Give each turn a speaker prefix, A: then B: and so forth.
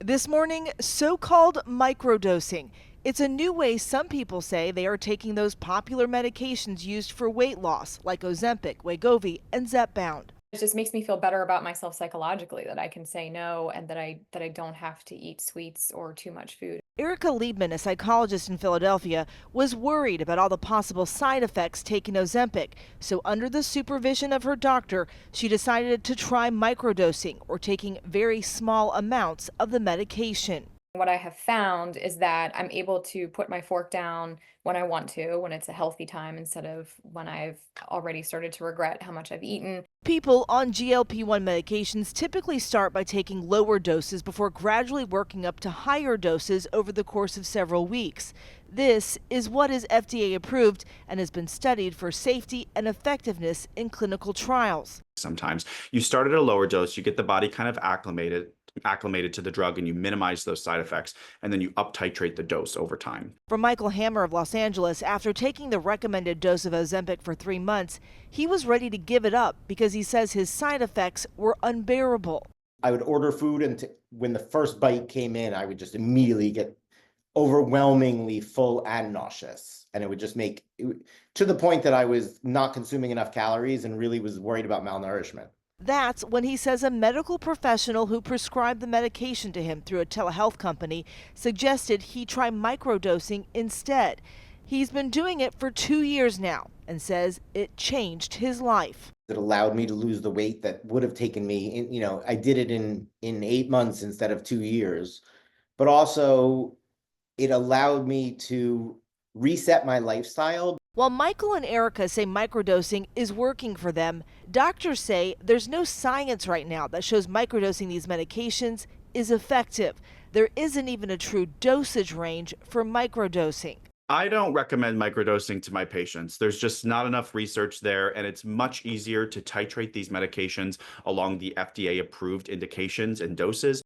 A: This morning, so-called microdosing. It's a new way some people say they are taking those popular medications used for weight loss, like Ozempic, Wegovy, and Zepbound.
B: It just makes me feel better about myself psychologically that I can say no and that I don't have to eat sweets or too much food.
A: Erica Liebman, a psychologist in Philadelphia, was worried about all the possible side effects taking Ozempic. So under the supervision of her doctor, she decided to try microdosing, or taking very small amounts of the medication.
B: What I have found is that I'm able to put my fork down when I want to, when it's a healthy time, instead of when I've already started to regret how much I've eaten.
A: People on GLP-1 medications typically start by taking lower doses before gradually working up to higher doses over the course of several weeks. This is what is FDA approved and has been studied for safety and effectiveness in clinical trials.
C: Sometimes you start at a lower dose, you get the body kind of acclimated to the drug, and you minimize those side effects, and then you up titrate the dose over time.
A: For Michael Hammer of Los Angeles, after taking the recommended dose of Ozempic for 3 months, he was ready to give it up because he says his side effects were unbearable.
D: I would order food, and when the first bite came in, I would just immediately get overwhelmingly full and nauseous. And it would just to the point that I was not consuming enough calories and really was worried about malnourishment.
A: That's when he says a medical professional who prescribed the medication to him through a telehealth company suggested he try microdosing instead. He's been doing it for 2 years now and says it changed his life.
D: It allowed me to lose the weight that would have taken me, I did it in 8 months instead of 2 years. But also it allowed me to reset my lifestyle.
A: While Michael and Erica say microdosing is working for them, doctors say there's no science right now that shows microdosing these medications is effective. There isn't even a true dosage range for microdosing.
C: I don't recommend microdosing to my patients. There's just not enough research there, and it's much easier to titrate these medications along the FDA approved indications and doses.